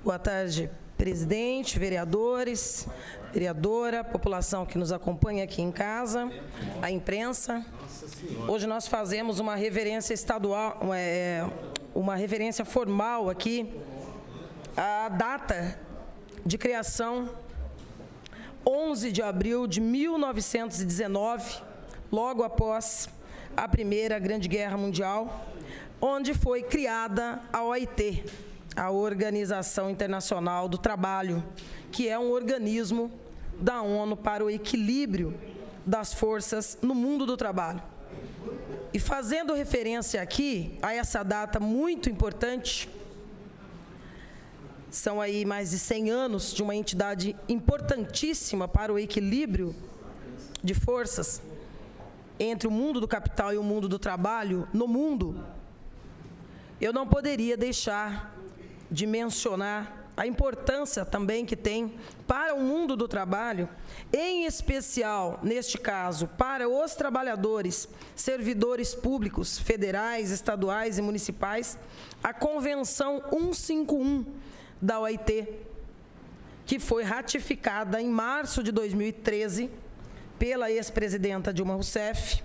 Boa tarde, presidente, vereadores, vereadora, população que nos acompanha aqui em casa, a imprensa. Hoje nós fazemos uma reverência estadual, uma reverência formal aqui, à data de criação, 11 de abril de 1919, logo após a Primeira Grande Guerra Mundial, onde foi criada a OIT, a Organização Internacional do Trabalho, que é um organismo da ONU para o equilíbrio das forças no mundo do trabalho. E fazendo referência aqui a essa data muito importante, são aí mais de 100 anos de uma entidade importantíssima para o equilíbrio de forças entre o mundo do capital e o mundo do trabalho no mundo, eu não poderia deixar de mencionar a importância também que tem para o mundo do trabalho, em especial, neste caso, para os trabalhadores, servidores públicos, federais, estaduais e municipais, a Convenção 151 da OIT, que foi ratificada em março de 2013 pela ex-presidenta Dilma Rousseff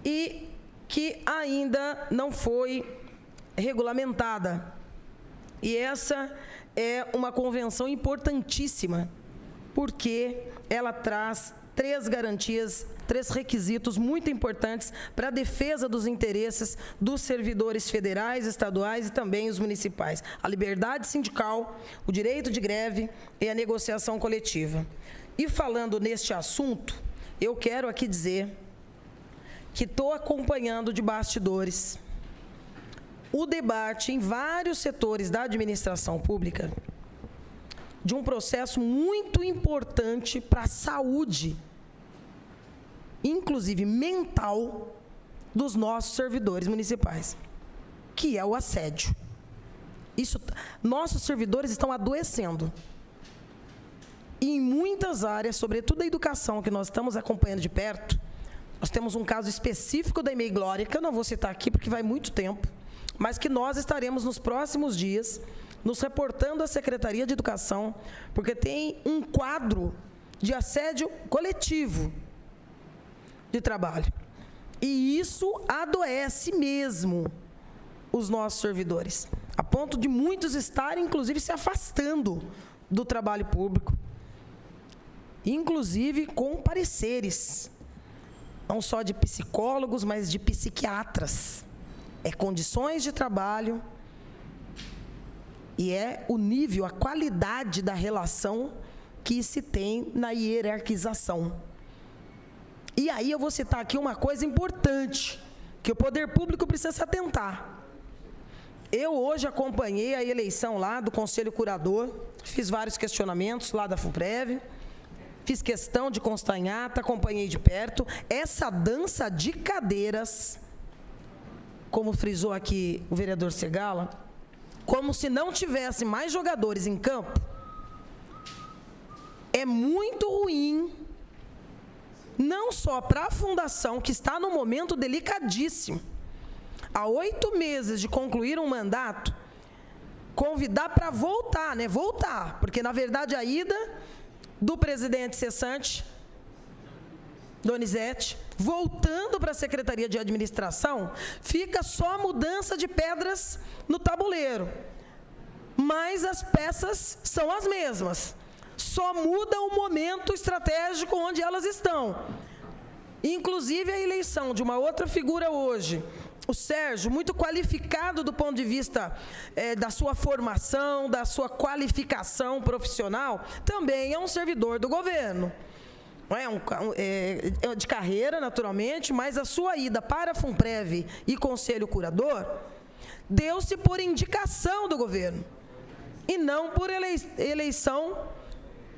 e que ainda não foi regulamentada. E essa é uma convenção importantíssima, porque ela traz 3 garantias, 3 requisitos muito importantes para a defesa dos interesses dos servidores federais, estaduais e também os municipais. A liberdade sindical, o direito de greve e a negociação coletiva. E falando neste assunto, eu quero aqui dizer que estou acompanhando de bastidores o debate em vários setores da administração pública de um processo muito importante para a saúde, inclusive mental, dos nossos servidores municipais, que é o assédio. Nossos servidores estão adoecendo. E em muitas áreas, sobretudo a educação, que nós estamos acompanhando de perto, nós temos um caso específico da EMEI Glória, que eu não vou citar aqui porque vai muito tempo, mas que nós estaremos nos próximos dias nos reportando à Secretaria de Educação, porque tem um quadro de assédio coletivo de trabalho. E isso adoece mesmo os nossos servidores, a ponto de muitos estarem, inclusive, se afastando do trabalho público, inclusive com pareceres, não só de psicólogos, mas de psiquiatras. É condições de trabalho e é o nível, a qualidade da relação que se tem na hierarquização. E aí eu vou citar aqui uma coisa importante, que o poder público precisa se atentar. Eu hoje acompanhei a eleição lá do Conselho Curador, fiz vários questionamentos lá da FUNPREV, fiz questão de constar em ata, acompanhei de perto. Essa dança de cadeiras, como frisou aqui o vereador Segala, como se não tivesse mais jogadores em campo, é muito ruim, não só para a fundação, que está num momento delicadíssimo, há 8 meses de concluir um mandato, convidar para voltar, voltar, porque na verdade a ida do presidente cessante, Donizete, voltando para a Secretaria de Administração, fica só a mudança de pedras no tabuleiro. Mas as peças são as mesmas. Só muda o momento estratégico onde elas estão. Inclusive a eleição de uma outra figura hoje, o Sérgio, muito qualificado do ponto de vista da sua formação, da sua qualificação profissional, também é um servidor do governo. É de carreira, naturalmente, mas a sua ida para a FUNPREV e Conselho Curador deu-se por indicação do governo e não por eleição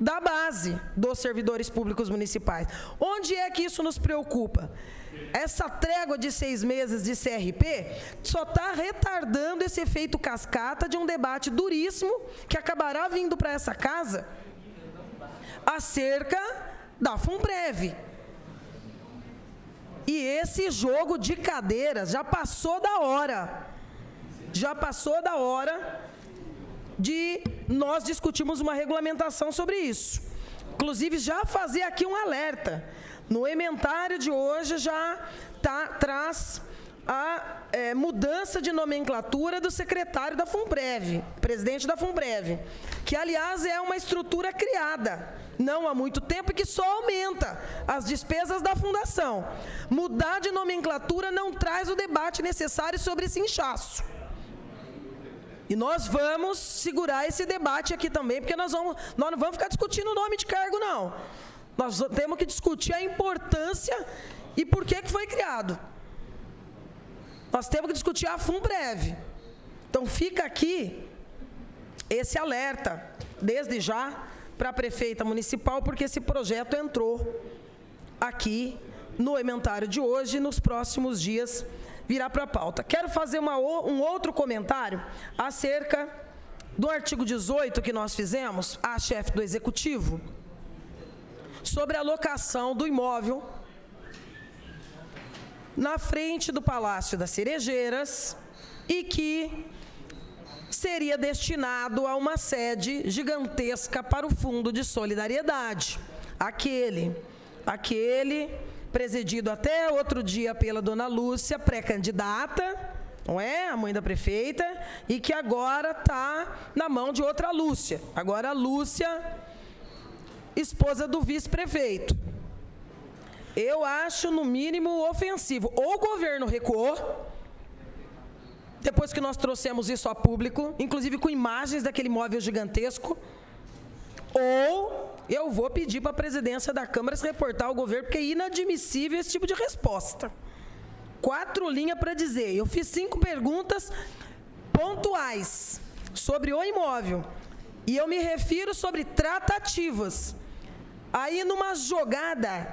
da base dos servidores públicos municipais. Onde é que isso nos preocupa? Essa trégua de 6 meses de CRP só está retardando esse efeito cascata de um debate duríssimo que acabará vindo para essa casa acerca da FUNPREV. E esse jogo de cadeiras já passou da hora. Já passou da hora de nós discutirmos uma regulamentação sobre isso. Inclusive, já fazer aqui um alerta. No ementário de hoje já traz a mudança de nomenclatura do secretário da FUNPREV, presidente da FUNPREV, que, aliás, é uma estrutura criada não há muito tempo e que só aumenta as despesas da fundação. Mudar de nomenclatura não traz o debate necessário sobre esse inchaço. E nós vamos segurar esse debate aqui também, porque nós não vamos ficar discutindo o nome de cargo, não. Nós temos que discutir a importância e por que foi criado. Nós temos que discutir a FUNPREV. Então, fica aqui esse alerta, desde já, para a prefeita municipal, porque esse projeto entrou aqui no ementário de hoje e nos próximos dias virá para a pauta. Quero fazer um outro comentário acerca do artigo 18 que nós fizemos, à chefe do Executivo, sobre a locação do imóvel na frente do Palácio das Cerejeiras e que seria destinado a uma sede gigantesca para o Fundo de Solidariedade. Aquele presidido até outro dia pela dona Lúcia, pré-candidata, não é? A mãe da prefeita, e que agora está na mão de outra Lúcia. Agora a Lúcia, esposa do vice-prefeito. Eu acho, no mínimo, ofensivo. Ou o governo recuou, depois que nós trouxemos isso a público, inclusive com imagens daquele imóvel gigantesco, ou eu vou pedir para a presidência da Câmara se reportar ao governo, porque é inadmissível esse tipo de resposta. 4 linhas para dizer. Eu fiz 5 perguntas pontuais sobre o imóvel, e eu me refiro sobre tratativas. Aí, numa jogada,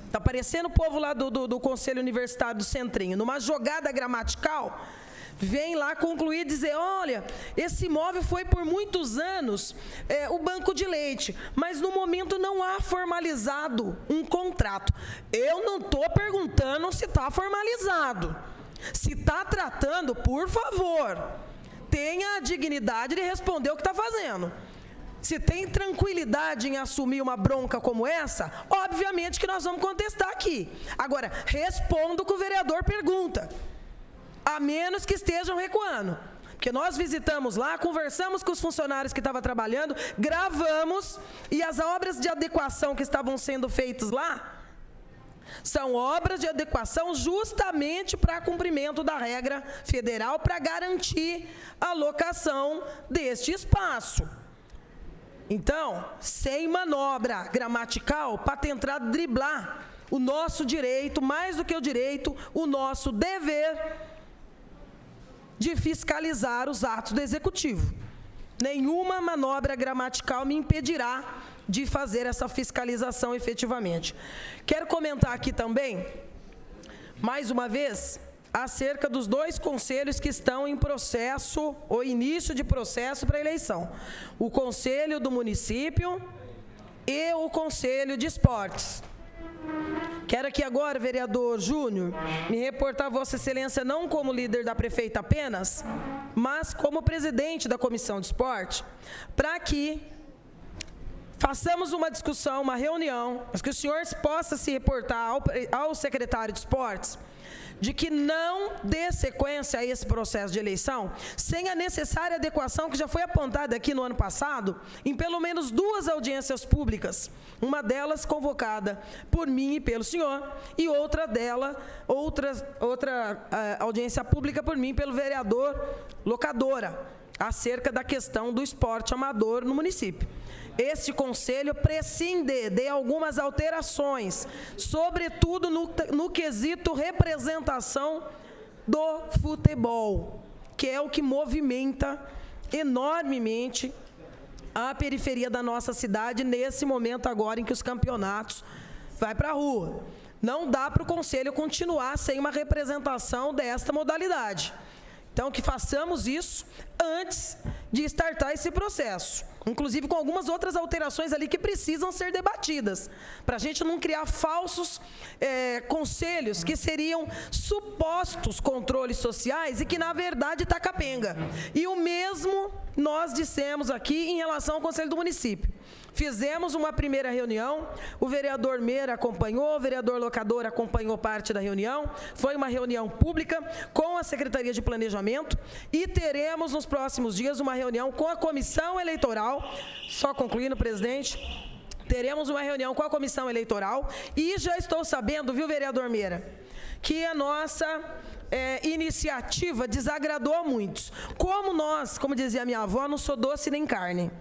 está parecendo o povo lá do Conselho Universitário do Centrinho, numa jogada gramatical, vem lá concluir e dizer, olha, esse imóvel foi por muitos anos o banco de leite, mas no momento não há formalizado um contrato. Eu não estou perguntando se está formalizado. Se está tratando, por favor, tenha a dignidade de responder o que está fazendo. Se tem tranquilidade em assumir uma bronca como essa, obviamente que nós vamos contestar aqui. Agora, responda o que o vereador pergunta, a menos que estejam recuando. Porque nós visitamos lá, conversamos com os funcionários que estavam trabalhando, gravamos, e as obras de adequação que estavam sendo feitas lá são obras de adequação justamente para cumprimento da regra federal, para garantir a locação deste espaço. Então, sem manobra gramatical para tentar driblar o nosso direito, mais do que o direito, o nosso dever de fiscalizar os atos do Executivo. Nenhuma manobra gramatical me impedirá de fazer essa fiscalização efetivamente. Quero comentar aqui também, mais uma vez, acerca dos 2 conselhos que estão em processo, ou início de processo para eleição. O Conselho do Município e o Conselho de Esportes. Quero aqui agora, vereador Júnior, me reportar a Vossa Excelência não como líder da prefeita apenas, mas como presidente da Comissão de Esporte, para que façamos uma discussão, uma reunião, mas que o senhor possa se reportar ao secretário de Esportes, de que não dê sequência a esse processo de eleição sem a necessária adequação que já foi apontada aqui no ano passado, em pelo menos 2 audiências públicas, uma delas convocada por mim e pelo senhor, e outra audiência pública por mim e pelo vereador Locadora, acerca da questão do esporte amador no município. Este conselho prescinde de algumas alterações, sobretudo no quesito representação do futebol, que é o que movimenta enormemente a periferia da nossa cidade nesse momento agora em que os campeonatos vão para a rua. Não dá para o conselho continuar sem uma representação desta modalidade. Então, que façamos isso antes de startar esse processo. inclusive com algumas outras alterações ali que precisam ser debatidas, para a gente não criar falsos conselhos que seriam supostos controles sociais e que, na verdade, está capenga. E o mesmo nós dissemos aqui em relação ao Conselho do Município. Fizemos uma primeira reunião, o vereador Meira acompanhou, o vereador Locador acompanhou parte da reunião, foi uma reunião pública com a Secretaria de Planejamento e teremos nos próximos dias uma reunião com a Comissão Eleitoral, só concluindo, presidente, teremos uma reunião com a Comissão Eleitoral e já estou sabendo, viu, vereador Meira, que a nossa iniciativa desagradou a muitos. Como dizia minha avó, não sou doce nem carne.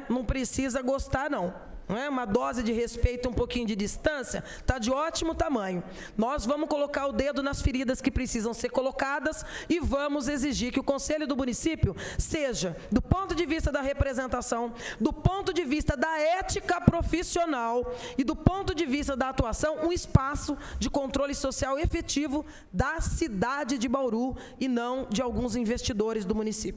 Não precisa gostar, não. Uma dose de respeito, um pouquinho de distância, está de ótimo tamanho. Nós vamos colocar o dedo nas feridas que precisam ser colocadas e vamos exigir que o Conselho do Município seja, do ponto de vista da representação, do ponto de vista da ética profissional e do ponto de vista da atuação, um espaço de controle social efetivo da cidade de Bauru e não de alguns investidores do município.